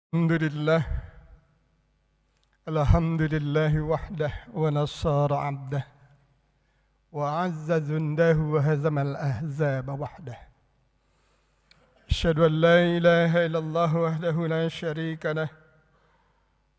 Alhamdulillah, alhamdulillah wahdah wa nasara abdah wa azza jundahu wa hazama al-ahzaba wahdah. Asyhadu an la ilaha illallah wahdahu la syarika lah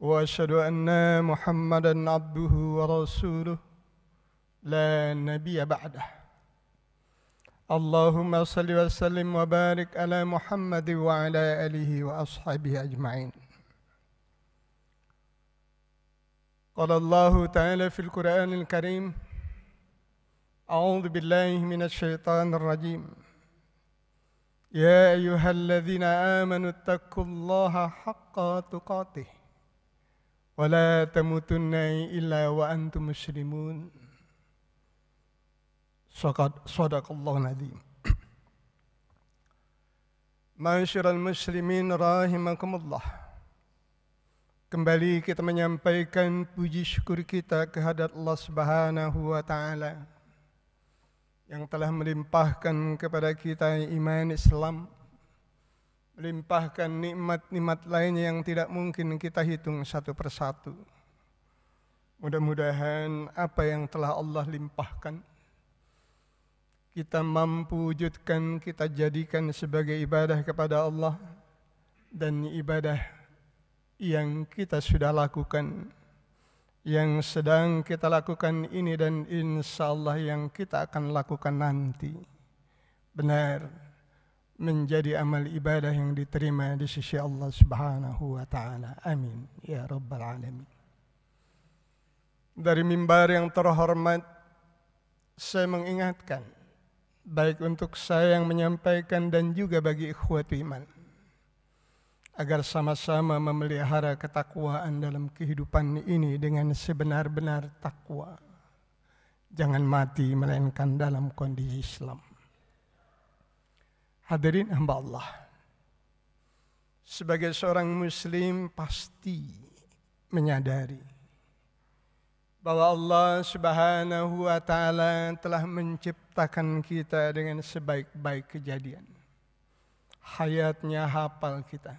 wa asyhadu anna Muhammadan abduhu wa rasuluh la nabiyya ba'dah. Allahumma salli wa sallim wa barik ala Muhammad wa ala alihi wa ashabihi ajma'in. Qala Allah ta'ala fil Qur'anil Karim, A'udzu billahi minasy syaithanir rajim. Ya ayyuhalladzina amanu taqullaha haqqa tuqatih wa la tamutunna illa wa antum muslimun. Sadaqallahul azim. Ma'asyiral muslimin rahimakumullah. Kembali kita menyampaikan puji syukur kita kehadirat Allah Subhanahu wa taala yang telah melimpahkan kepada kita iman Islam, melimpahkan nikmat-nikmat lainnya yang tidak mungkin kita hitung satu persatu. Mudah-mudahan apa yang telah Allah limpahkan kita mampu wujudkan, kita jadikan sebagai ibadah kepada Allah, dan ibadah yang kita sudah lakukan, yang sedang kita lakukan ini, dan insya Allah yang kita akan lakukan nanti benar menjadi amal ibadah yang diterima di sisi Allah Subhanahu wa taala. Amin ya rabbal alamin. Dari mimbar yang terhormat saya mengingatkan, baik untuk saya yang menyampaikan dan juga bagi ikhwatu iman, agar sama-sama memelihara ketakwaan dalam kehidupan ini dengan sebenar-benar takwa. Jangan mati melainkan dalam kondisi Islam. Hadirin hamba Allah, sebagai seorang muslim pasti menyadari bahwa Allah Subhanahu wa taala telah menciptakan kita dengan sebaik-baik kejadian. Hayatnya hafal kita.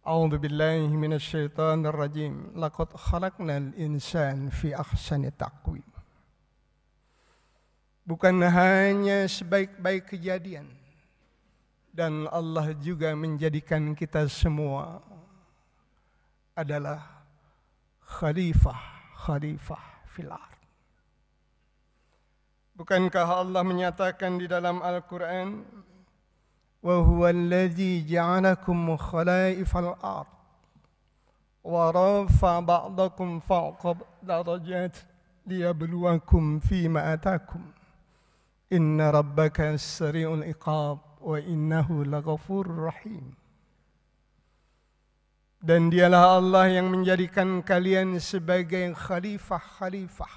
A'udzu billahi minasy syaithanir rajim. Laqad khalaqnal insana fi ahsani taqwim. Bukan hanya sebaik-baik kejadian, dan Allah juga menjadikan kita semua adalah khalifah fil ard. Bukankah Allah menyatakan di dalam Al-Quran, wa huwa alladzi ja'alakum khalaifal ard wa rafa'a ba'dakum fawqa darajat liyabluwakum fima atakum inna rabbaka sari'ul iqab wa innahu laghafurur rahim. Dan dialah Allah yang menjadikan kalian sebagai khalifah-khalifah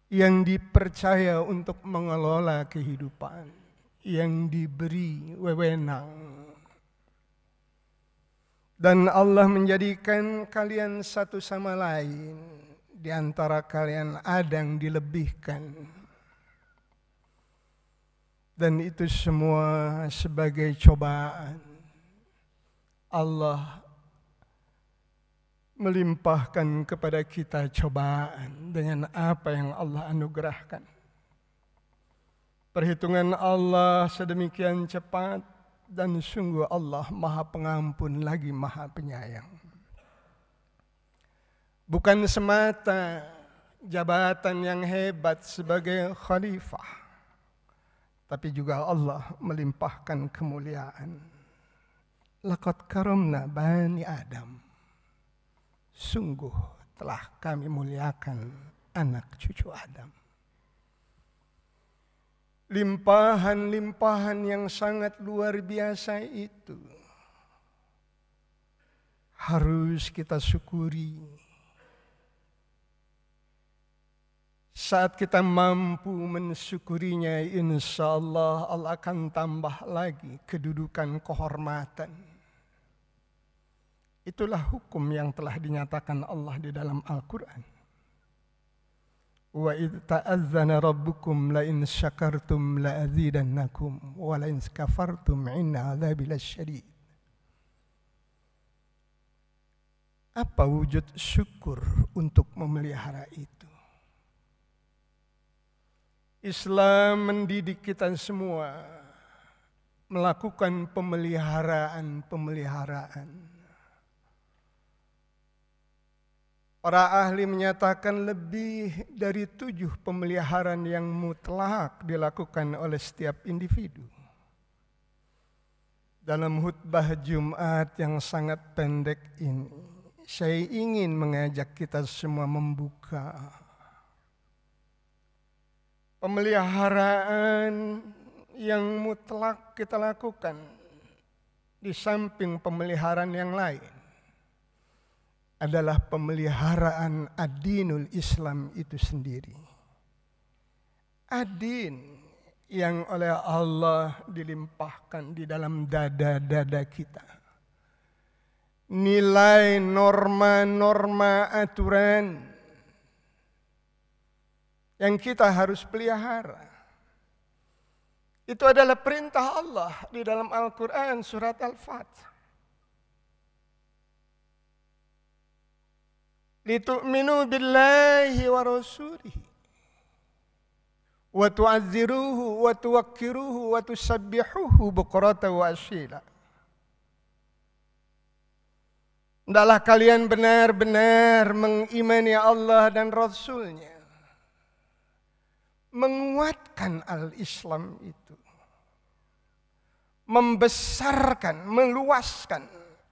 yang dipercaya untuk mengelola kehidupan, yang diberi wewenang. Dan Allah menjadikan kalian satu sama lain, di antara kalian ada yang dilebihkan. Dan itu semua sebagai cobaan. Allah melimpahkan kepada kita cobaan dengan apa yang Allah anugerahkan. Perhitungan Allah sedemikian cepat, dan sungguh Allah Maha Pengampun lagi Maha Penyayang. Bukan semata jabatan yang hebat sebagai khalifah, tapi juga Allah melimpahkan kemuliaan. Laqad karamna bani Adam. Sungguh telah kami muliakan anak cucu Adam. Limpahan-limpahan yang sangat luar biasa itu harus kita syukuri. Saat kita mampu mensyukurinya, insya Allah Allah akan tambah lagi kedudukan kehormatan. Itulah hukum yang telah dinyatakan Allah di dalam Al-Quran. Wa idh ta'azzana rabbukum la in syakartum la azidannakum wa la in kafartum inna adzabi lasyadid. Apa wujud syukur untuk memelihara itu? Islam mendidik kita semua melakukan pemeliharaan. Para ahli menyatakan lebih dari 7 pemeliharaan yang mutlak dilakukan oleh setiap individu. Dalam khutbah Jumat yang sangat pendek ini, saya ingin mengajak kita semua membuka pemeliharaan yang mutlak kita lakukan di samping pemeliharaan yang lain adalah pemeliharaan ad-dinul Islam itu sendiri. Ad-din yang oleh Allah dilimpahkan di dalam dada-dada kita. Nilai, norma-norma, aturan yang kita harus pelihara. Itu adalah perintah Allah di dalam Al-Quran surat Al-Fat. Litu'minu billahi wa rasulihi wa tu'azziruhu wa tuwakkiruhu wa tusabbihuhu bukratan wa asyila. Hendaklah kalian benar-benar mengimani Allah dan Rasul-Nya, menguatkan al-Islam itu, membesarkan, meluaskan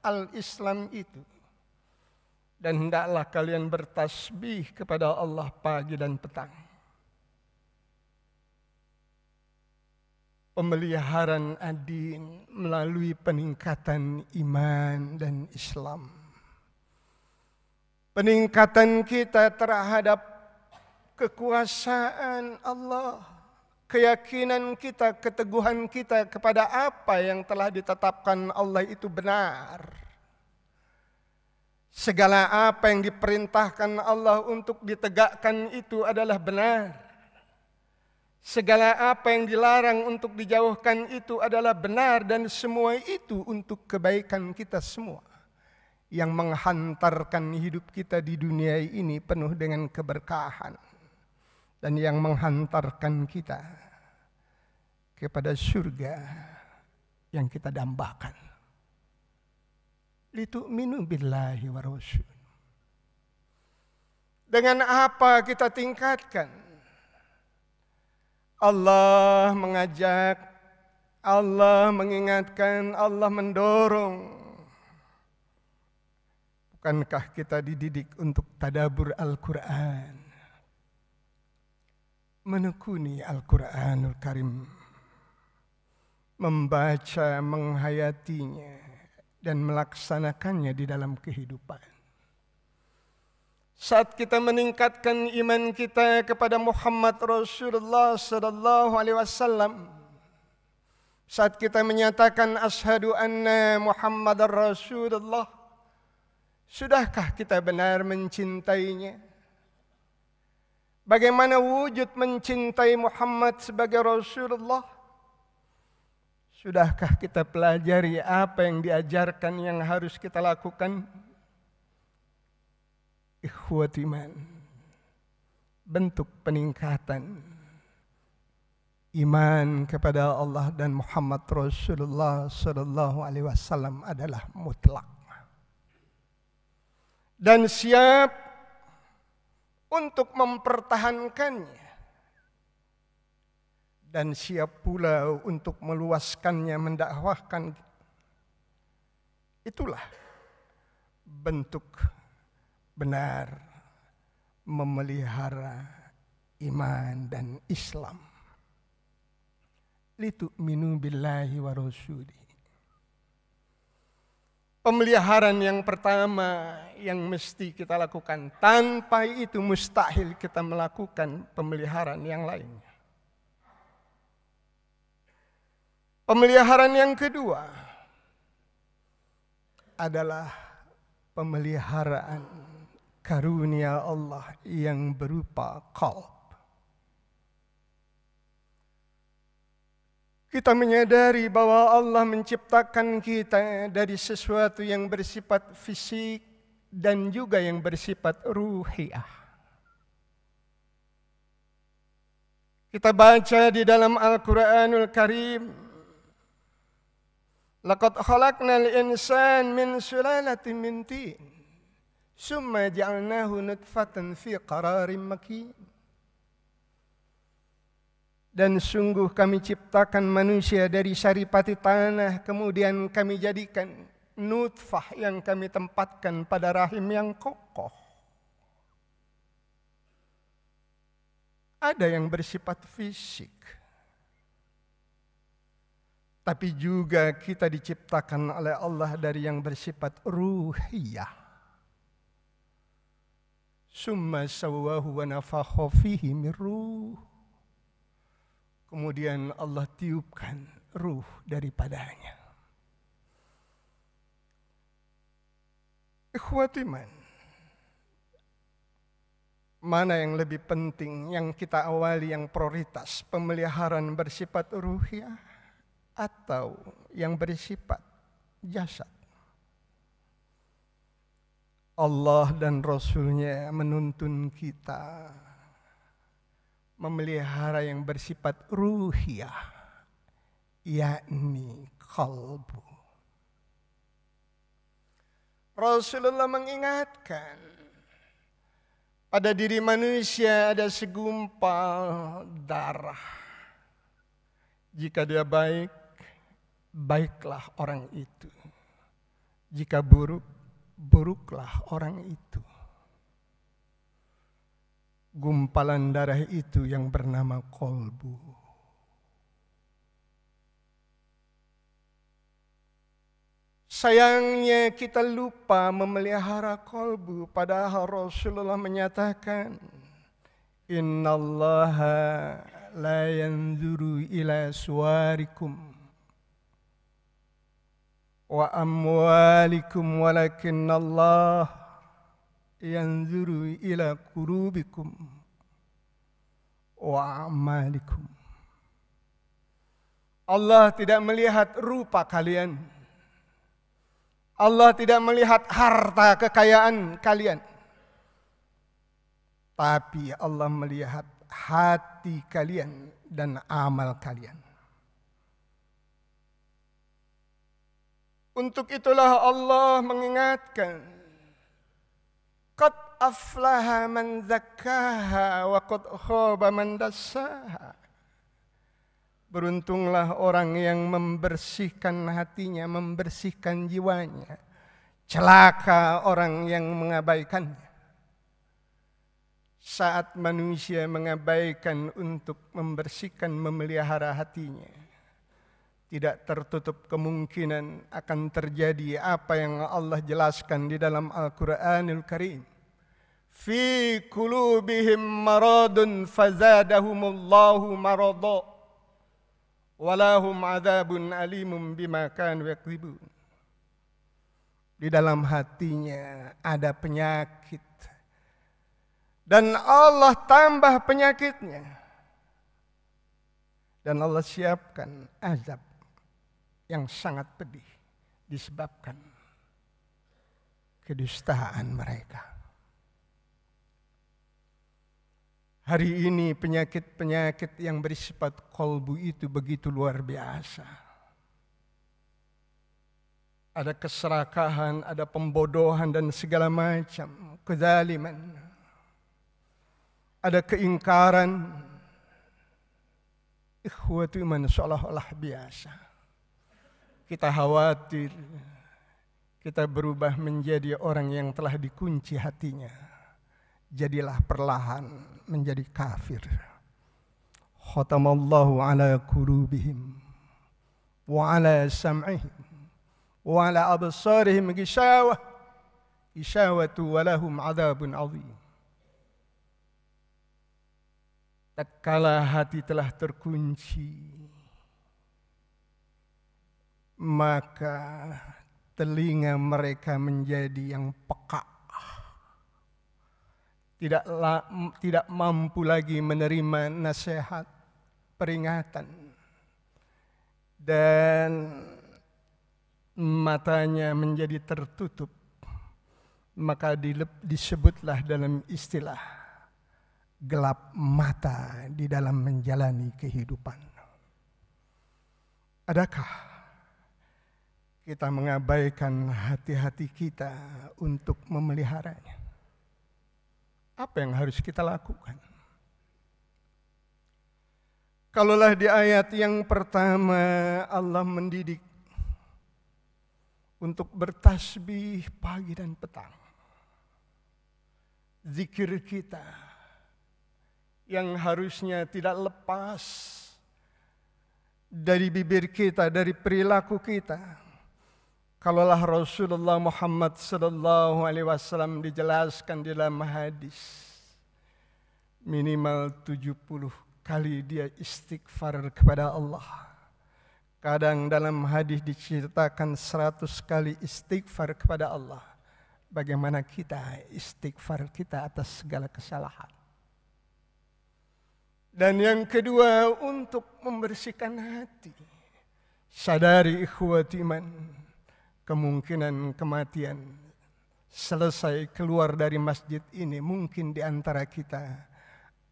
al-Islam itu, dan hendaklah kalian bertasbih kepada Allah pagi dan petang. Pemeliharaan ad-din melalui peningkatan iman dan Islam. Peningkatan kita terhadap kekuasaan Allah, keyakinan kita, keteguhan kita kepada apa yang telah ditetapkan Allah itu benar. Segala apa yang diperintahkan Allah untuk ditegakkan itu adalah benar. Segala apa yang dilarang untuk dijauhkan itu adalah benar, dan semua itu untuk kebaikan kita semua, yang menghantarkan hidup kita di dunia ini penuh dengan keberkahan, dan yang menghantarkan kita kepada surga yang kita dambakan. Litu'minu billahi wa rasul. Dengan apa kita tingkatkan? Allah mengajak, Allah mengingatkan, Allah mendorong. Bukankah kita dididik untuk tadabbur Al-Quran, menekuni Al-Quranul Karim, membaca, menghayatinya, dan melaksanakannya di dalam kehidupan. Saat kita meningkatkan iman kita kepada Muhammad Rasulullah sallallahu alaihi wasallam, saat kita menyatakan asyhadu anna Muhammadar Rasulullah, sudahkah kita benar mencintainya? Bagaimana wujud mencintai Muhammad sebagai Rasulullah? Sudahkah kita pelajari apa yang diajarkan yang harus kita lakukan? Ikhwati iman, bentuk peningkatan iman kepada Allah dan Muhammad Rasulullah sallallahu alaihi wasallam adalah mutlak, dan siap untuk mempertahankannya, dan siap pula untuk meluaskannya, mendakwahkan. Itulah bentuk benar memelihara iman dan Islam. Litu'minu billahi wa rasulihi. Pemeliharaan yang pertama yang mesti kita lakukan. Tanpa itu mustahil kita melakukan pemeliharaan yang lainnya. Pemeliharaan yang kedua adalah pemeliharaan karunia Allah yang berupa qalb. Kita menyadari bahwa Allah menciptakan kita dari sesuatu yang bersifat fisik, dan juga yang bersifat ruhiyah. Kita baca di dalam Al-Quranul Karim, laqad khalaqnal insan min sulalatin min tin, summa ja'alnahu nutfatan fi qararin makin. Dan sungguh kami ciptakan manusia dari saripati tanah, kemudian kami jadikan nutfah yang kami tempatkan pada rahim yang kokoh. Ada yang bersifat fisik, tapi juga kita diciptakan oleh Allah dari yang bersifat ruhiyah. Summa sawwahu wa nafakha fihi min ruh. Kemudian Allah tiupkan ruh daripadanya. Ikhwatiman, mana yang lebih penting yang kita awali, yang prioritas, pemeliharaan bersifat ruhiyah atau yang bersifat jasad? Allah dan Rasul-Nya menuntun kita memelihara yang bersifat ruhiyah, yakni qalbu. Rasulullah mengingatkan, pada diri manusia ada segumpal darah. Jika dia baik, baiklah orang itu. Jika buruk, buruklah orang itu. Gumpalan darah itu yang bernama qalbu. Sayangnya kita lupa memelihara qalbu, padahal Rasulullah menyatakan, innallaha la yanzuru ila suwarikum wa amwalikum walakinnallaha yanzuru ila qulubikum wa a'malikum. Allah tidak melihat rupa kalian. Allah tidak melihat harta kekayaan kalian. Tapi Allah melihat hati kalian dan amal kalian. Untuk itulah Allah mengingatkan, qad aflaha man zakkaha wa qad khaba man dassaha. Beruntunglah orang yang membersihkan hatinya, membersihkan jiwanya. Celaka orang yang mengabaikannya. Saat manusia mengabaikan untuk membersihkan, memelihara hatinya, tidak tertutup kemungkinan akan terjadi apa yang Allah jelaskan di dalam Al-Quranul Karim. Fi qulubihim maradun fazadahumullahu marada. Walahum adzabun alimum bima kanu yakdzibun. Di dalam hatinya ada penyakit, dan Allah tambah penyakitnya, dan Allah siapkan azab yang sangat pedih disebabkan kedustaan mereka. Hari ini penyakit-penyakit yang bersifat qalbu itu begitu luar biasa. Ada keserakahan, ada pembodohan dan segala macam kezaliman. Ada keingkaran. Ikhwatu iman seolah-olah biasa. Kita khawatir kita berubah menjadi orang yang telah dikunci hatinya. Jadilah perlahan menjadi kafir. Khatamallahu ala qulubihim wa ala sam'ihim wa ala absarihim ghishawatu wa lahum adzabun adzim. Tatkala hati telah terkunci, maka telinga mereka menjadi yang peka. Tidak mampu lagi menerima nasihat, peringatan, dan matanya menjadi tertutup maka disebutlah dalam istilah gelap mata di dalam menjalani kehidupan. Adakah kita mengabaikan hati-hati kita untuk memeliharanya? Apa yang harus kita lakukan? Kalaulah di ayat yang pertama Allah mendidik untuk bertasbih pagi dan petang. Zikir kita yang harusnya tidak lepas dari bibir kita, dari perilaku kita. Kalaulah Rasulullah Muhammad sallallahu alaihi wasallam dijelaskan di dalam hadis, minimal 70 kali dia istighfar kepada Allah. Kadang dalam hadis diceritakan 100 kali istighfar kepada Allah. Bagaimana kita istighfar kita atas segala kesalahan. Dan yang kedua, untuk membersihkan hati. Sadari ikhwati iman, kemungkinan kematian selesai keluar dari masjid ini, mungkin di antara kita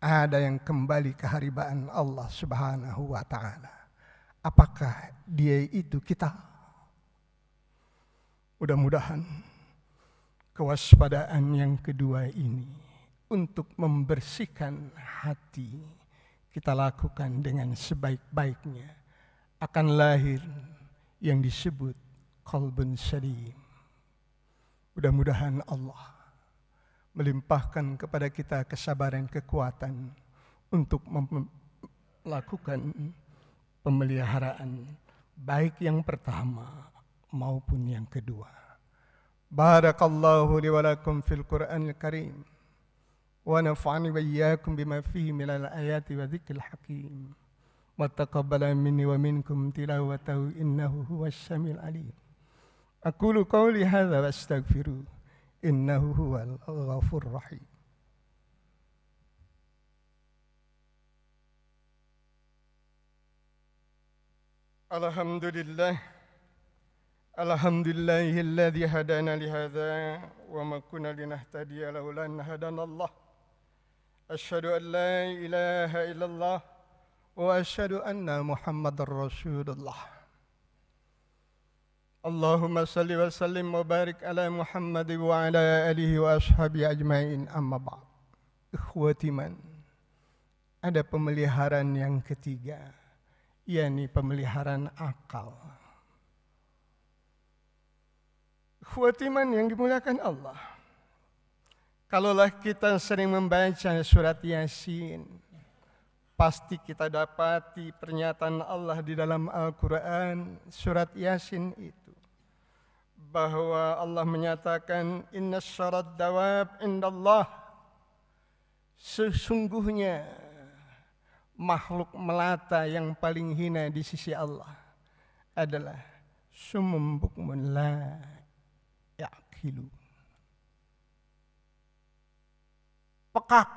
ada yang kembali ke haribaan Allah Subhanahu wa ta'ala. Apakah dia itu kita? Mudah-mudahan kewaspadaan yang kedua ini untuk membersihkan hati kita lakukan dengan sebaik-baiknya, akan lahir yang disebut qalbun salim. Mudah-mudahan Allah melimpahkan kepada kita kesabaran, kekuatan untuk melakukan pemeliharaan baik yang pertama maupun yang kedua. Barakallahu li wa lakum fil Qur'anil Karim wa nafa'ani wa iyyakum bima fihi minal ayati wa dzikril hakim wa taqabbala minni wa minkum tilawatahu innahu huwas samiul alim. Aqulu qawli hadza wa astaghfiru innahu huwal ghafurur rahim. Alhamdulillah, alhamdulillahilladzi hadana li hadza wa ma kunna linahtadiya laula an hadanallah. Asyhadu an la ilaha illallah wa asyhadu anna Muhammadar Rasulullah. Allahumma salli wa sallim wa barik ala Muhammad wa ala alihi wa ashabihi ajma'in, amma ba'd. Ikhwati man, ada pemeliharaan yang ketiga, yakni pemeliharaan akal. Ikhwati man yang dimuliakan Allah, kalaulah kita sering membaca surat Yasin, pasti kita dapati pernyataan Allah di dalam Al-Quran surat Yasin itu, bahwa Allah menyatakan inna syarat dawab indallah, sesungguhnya makhluk melata yang paling hina di sisi Allah adalah summun bukmun la ya'qilu, pekak,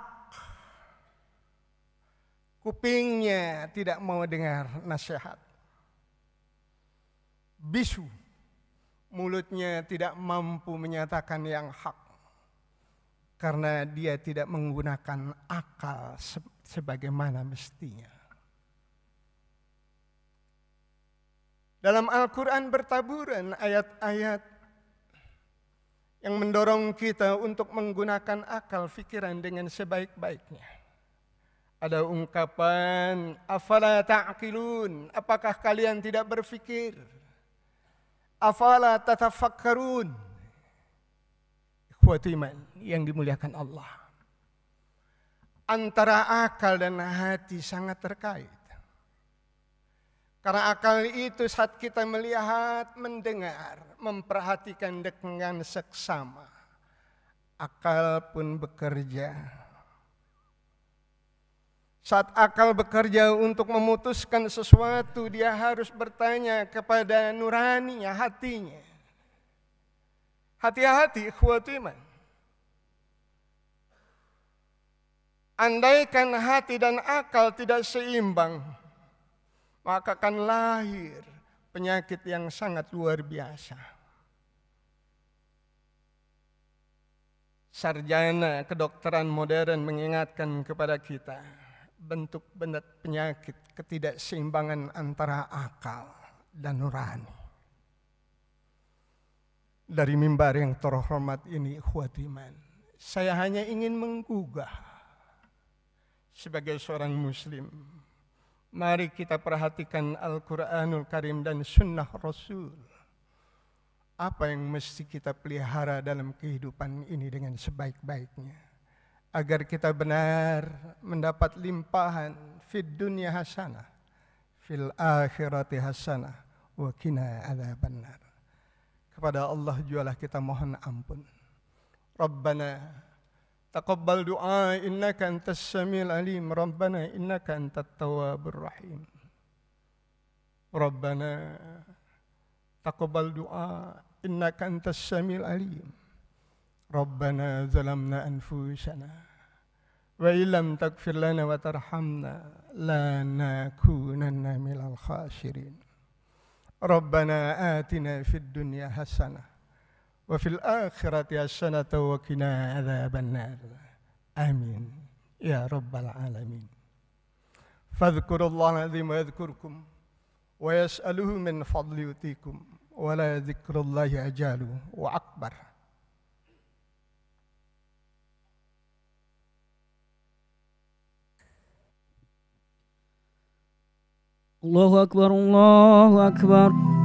kupingnya tidak mau dengar nasihat, bisu, mulutnya tidak mampu menyatakan yang hak, karena dia tidak menggunakan akal sebagaimana mestinya. Dalam Al-Quran bertaburan ayat-ayat yang mendorong kita untuk menggunakan akal fikiran dengan sebaik-baiknya. Ada ungkapan, afala ta'qilun, apakah kalian tidak berfikir? Afala tatafakkarun. Ikhwati iman yang dimuliakan Allah, antara akal dan hati sangat terkait. Karena akal itu saat kita melihat, mendengar, memperhatikan dengan seksama, akal pun bekerja. Saat akal bekerja untuk memutuskan sesuatu, dia harus bertanya kepada nuraninya, hatinya. Hati-hati ikhwati iman. Andaikan hati dan akal tidak seimbang, maka akan lahir penyakit yang sangat luar biasa. sarjana kedokteran modern mengingatkan kepada kita bentuk penyakit ketidakseimbangan antara akal dan nurani. Dari mimbar yang terhormat ini, ikhwati iman, saya hanya ingin menggugah sebagai seorang muslim. Mari kita perhatikan Al-Quranul Karim dan Sunnah Rasul. Apa yang mesti kita pelihara dalam kehidupan ini dengan sebaik-baiknya, agar kita benar mendapat limpahan fid dunya hasanah, fil akhirati hasanah, wa qina adzabannar. Kepada Allah jualah kita mohon ampun. Rabbana taqabbal du'a innaka antas samiul alim. Rabbana innaka antat tawwabur rahim. Rabbana taqabbal du'a innaka antas samiul alim. Rabbana zalamna anfusana wa illam taghfir lana wa tarhamna lanakunanna minal khasirin. Rabbana atina fid dunya hasanah wa fil akhirati hasanah wa qina adzabannar. Amin ya rabbal alamin. Fadhkurullaha azim wa yadhkurkum wa yas'aluhu min fadli yutikum wa la dzikrullahi ajalu wa akbar. Allahu akbar, Allahu akbar.